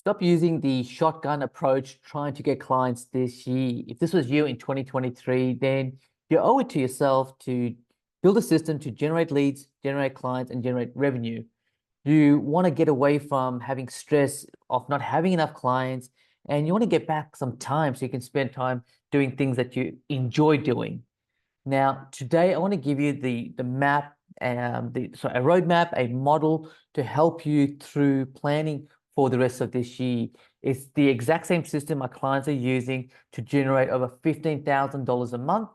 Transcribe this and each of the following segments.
Stop using the shotgun approach trying to get clients this year. If this was you in 2023, then you owe it to yourself to build a system to generate leads, generate clients, and generate revenue. You want to get away from having stress of not having enough clients, and you want to get back some time so you can spend time doing things that you enjoy doing. Now, today I want to give you the map, a roadmap, a model to help you through planning for the rest of this year. It's the exact same system my clients are using to generate over $15,000 a month.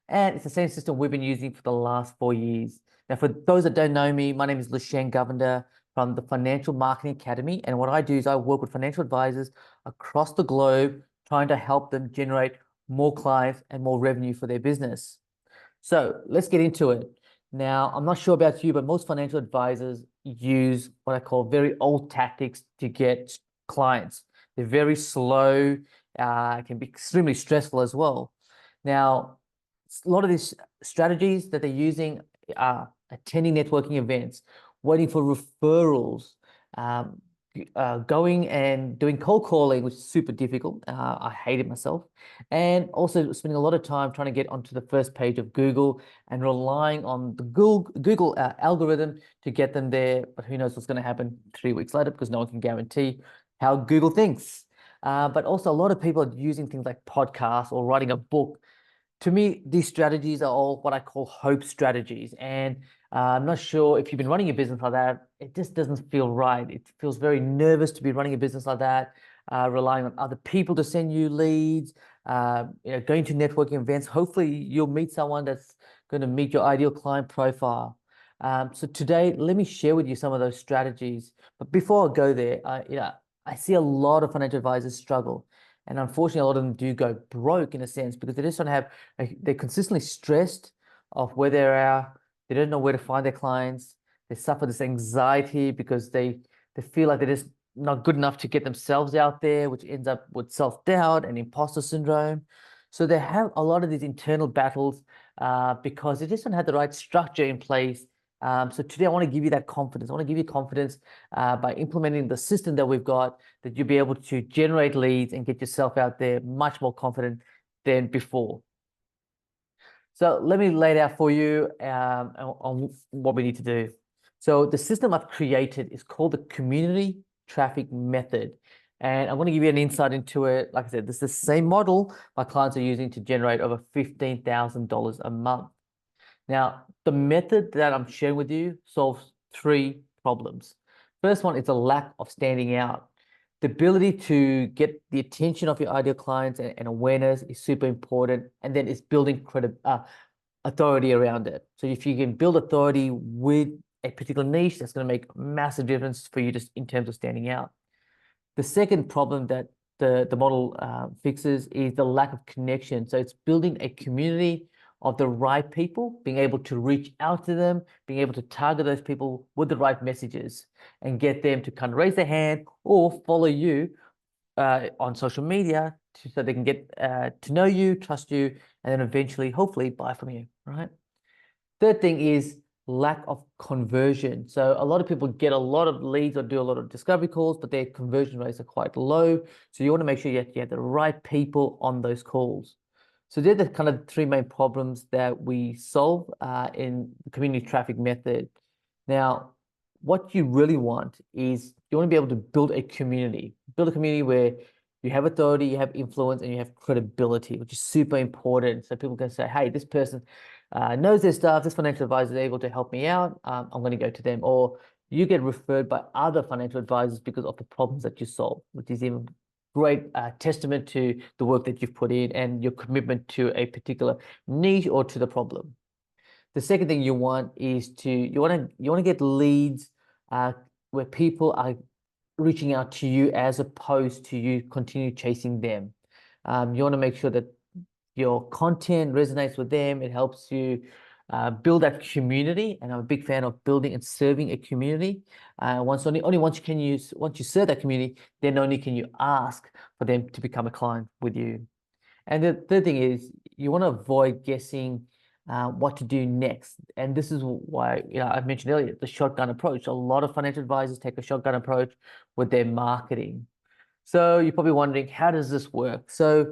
And it's the same system we've been using for the last 4 years. Now, for those that don't know me, my name is Lushan Govender from the Financial Marketing Academy. And what I do is I work with financial advisors across the globe, trying to help them generate more clients and more revenue for their business. So let's get into it. Now, I'm not sure about you, but most financial advisors use what I call very old tactics to get clients. They're very slow, can be extremely stressful as well. Now, a lot of these strategies that they're using are attending networking events, waiting for referrals, um, going and doing cold calling, which is super difficult. I hate it myself. And also spending a lot of time trying to get onto the first page of Google and relying on the Google algorithm to get them there. But who knows what's going to happen 3 weeks later, because no one can guarantee how Google thinks. But also a lot of people are using things like podcasts or writing a book. To me, these strategies are all what I call hope strategies. And I'm not sure if you've been running your business like that. It just doesn't feel right. It feels very nervous to be running a business like that, relying on other people to send you leads, going to networking events. Hopefully, you'll meet someone that's going to meet your ideal client profile. So today, let me share with you some of those strategies. But before I go there, I see a lot of financial advisors struggle. And unfortunately, a lot of them do go broke in a sense because they just don't have, they're consistently stressed of where they are. They don't know where to find their clients. They suffer this anxiety because they feel like they're just not good enough to get themselves out there, which ends up with self-doubt and imposter syndrome. So they have a lot of these internal battles because they just don't have the right structure in place. So today I want to give you that confidence. I want to give you confidence by implementing the system that we've got, that you'll be able to generate leads and get yourself out there much more confident than before. So let me lay it out for you on what we need to do. So the system I've created is called the Community Traffic Method. And I'm going to give you an insight into it. Like I said, this is the same model my clients are using to generate over $15,000 a month. Now, the method that I'm sharing with you solves three problems. First one is a lack of standing out. The ability to get the attention of your ideal clients and awareness is super important. And then it's building authority around it. So if you can build authority with a particular niche, that's going to make a massive difference for you just in terms of standing out. The second problem that the model fixes is the lack of connection. So it's building a community of the right people, being able to reach out to them, being able to target those people with the right messages and get them to kind of raise their hand or follow you on social media so they can get to know you, trust you, and then eventually, hopefully, buy from you, right? Third thing is lack of conversion. So a lot of people get a lot of leads or do a lot of discovery calls, but their conversion rates are quite low. So you want to make sure you have the right people on those calls. So they're the kind of three main problems that we solve in the community traffic method. Now, what you really want is you want to be able to build a community where you have authority, you have influence, and you have credibility, which is super important. So people can say, hey, this person knows their stuff, this financial advisor is able to help me out. I'm going to go to them. Or you get referred by other financial advisors because of the problems that you solve, which is even great testament to the work that you've put in and your commitment to a particular niche or to the problem. The second thing you want is you want to get leads where people are reaching out to you as opposed to you continue chasing them. You want to make sure that your content resonates with them. It helps you build that community, and I'm a big fan of building and serving a community. Once you serve that community, then only can you ask for them to become a client with you. And the third thing is you want to avoid guessing what to do next. And this is why, I mentioned earlier, the shotgun approach. A lot of financial advisors take a shotgun approach with their marketing. So you're probably wondering, how does this work? So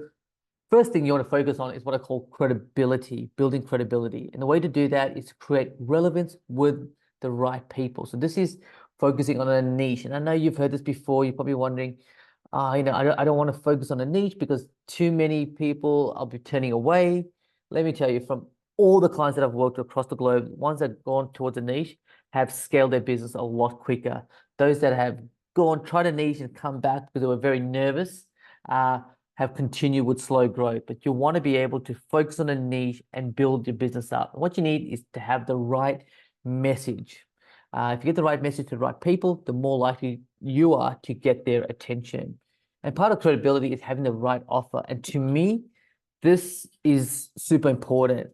first thing you want to focus on is what I call credibility, building credibility. And the way to do that is to create relevance with the right people. So this is focusing on a niche. And I know you've heard this before. You're probably wondering, I don't want to focus on a niche because too many people I'll be turning away. Let me tell you, from all the clients that I've worked with across the globe, ones that have gone towards a niche have scaled their business a lot quicker. Those that have gone, tried a niche and come back because they were very nervous, have continued with slow growth. But you want to be able to focus on a niche and build your business up. And what you need is to have the right message. If you get the right message to the right people, the more likely you are to get their attention. And part of credibility is having the right offer. And to me, this is super important.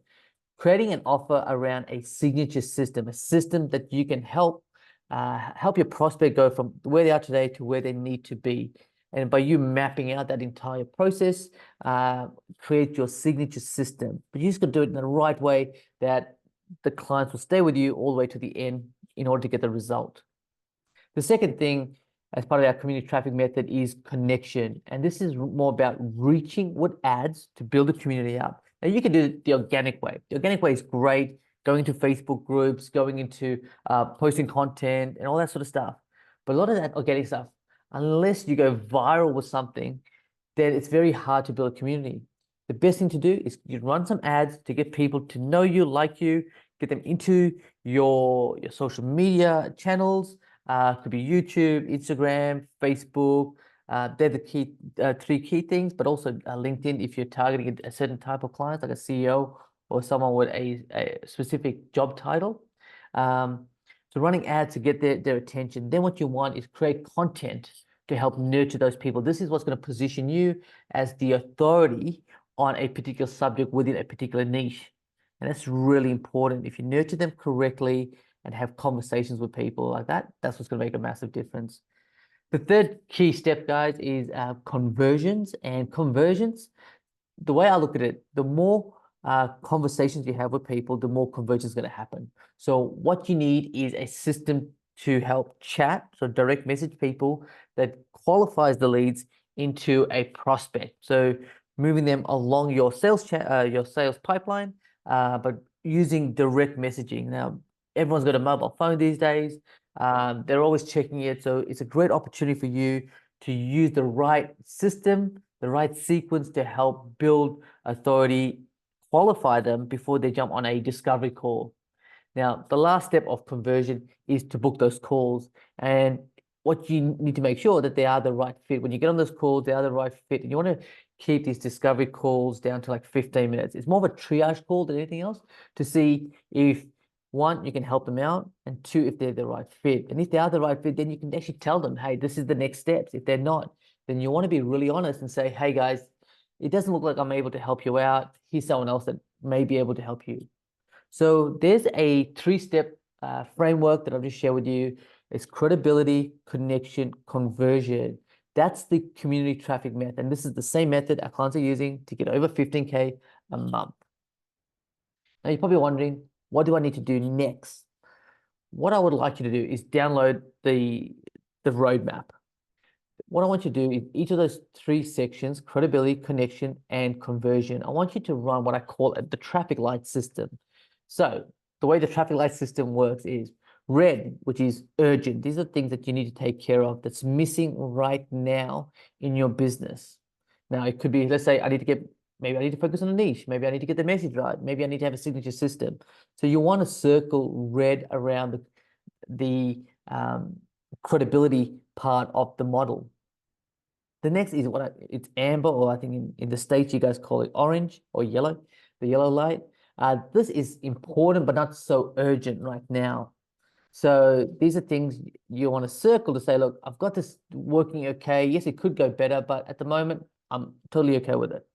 Creating an offer around a signature system, a system that you can help your prospect go from where they are today to where they need to be. And by you mapping out that entire process, create your signature system. But you just got to do it in the right way that the clients will stay with you all the way to the end in order to get the result. The second thing, as part of our community traffic method, is connection. And this is more about reaching with ads to build a community up. Now, you can do it the organic way. The organic way is great, going into Facebook groups, going into posting content and all that sort of stuff. But a lot of that organic stuff, unless you go viral with something, then it's very hard to build a community. The best thing to do is you run some ads to get people to know you, like you, get them into your social media channels. Could be YouTube, Instagram, Facebook. They're the three key things, but also LinkedIn if you're targeting a certain type of client, like a CEO or someone with a specific job title. So running ads to get their attention. Then what you want is create content to help nurture those people. This is what's going to position you as the authority on a particular subject within a particular niche. And that's really important. If you nurture them correctly and have conversations with people like that, that's what's going to make a massive difference. The third key step, guys, is conversions. And conversions, the way I look at it, the more conversations you have with people, the more conversions going to happen. So what you need is a system to help chat, so direct message people, that qualifies the leads into a prospect. So moving them along your sales pipeline, but using direct messaging. Now, everyone's got a mobile phone these days. They're always checking it. So it's a great opportunity for you to use the right system, the right sequence to help build authority, qualify them before they jump on a discovery call. Now, the last step of conversion is to book those calls. And what you need to make sure that they are the right fit. When you get on those calls, they are the right fit. And you want to keep these discovery calls down to like 15 minutes. It's more of a triage call than anything else to see if, one, you can help them out, and two, if they're the right fit. And if they are the right fit, then you can actually tell them, hey, this is the next steps. If they're not, then you want to be really honest and say, hey, guys, it doesn't look like I'm able to help you out. Here's someone else that may be able to help you. So there's a three-step framework that I've just shared with you. It's credibility, connection, conversion. That's the community traffic method. And this is the same method our clients are using to get over 15K a month. Now, you're probably wondering, what do I need to do next? What I would like you to do is download the roadmap. What I want you to do is each of those three sections, credibility, connection, and conversion, I want you to run what I call the traffic light system. So the way the traffic light system works is red, which is urgent. These are things that you need to take care of that's missing right now in your business. Now, it could be, let's say, maybe I need to focus on a niche. Maybe I need to get the message right. Maybe I need to have a signature system. So you want to circle red around the credibility part of the model. The next is it's amber, or I think in the States you guys call it orange or yellow, the yellow light. This is important, but not so urgent right now. So these are things you want to circle to say, look, I've got this working okay. Yes, it could go better, but at the moment, I'm totally okay with it.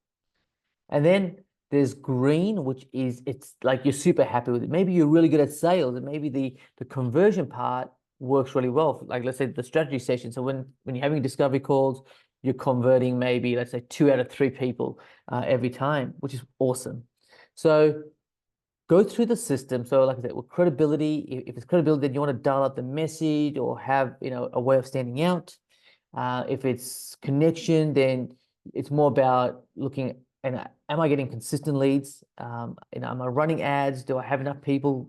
And then there's green, which is, it's like you're super happy with it. Maybe you're really good at sales, and maybe the conversion part works really well. Like, let's say the strategy session. So when you're having discovery calls, you're converting maybe, let's say, 2 out of 3 people every time, which is awesome. So go through the system. So like I said, with credibility, if it's credibility, then you want to dial up the message or have, a way of standing out. If it's connection, then it's more about looking and am I getting consistent leads? Am I running ads? Do I have enough people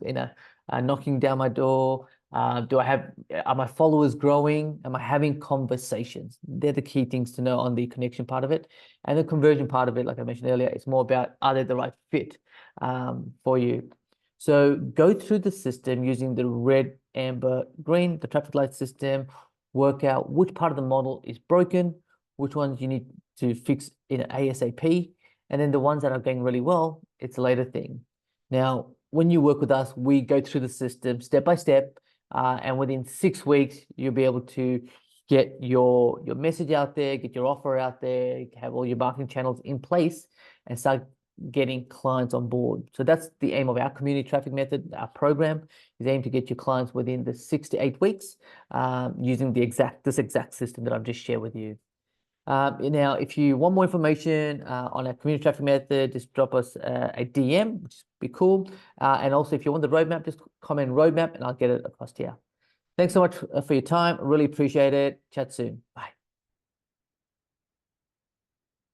knocking down my door? Are my followers growing? Am I having conversations? They're the key things to know on the connection part of it. And the conversion part of it, like I mentioned earlier, it's more about are they the right fit for you? So go through the system using the red, amber, green, the traffic light system, work out which part of the model is broken, which ones you need to fix in ASAP, and then the ones that are going really well, it's a later thing. Now, when you work with us, we go through the system step by step, and within 6 weeks, you'll be able to get your message out there, get your offer out there, have all your marketing channels in place, and start getting clients on board. So that's the aim of our community traffic method. Our program is aimed to get your clients within the 6 to 8 weeks, using this exact system that I've just shared with you. Now, if you want more information on our community traffic method, just drop us a DM, which would be cool. And also, if you want the roadmap, just comment roadmap and I'll get it across to you. Thanks so much for your time. Really appreciate it. Chat soon. Bye.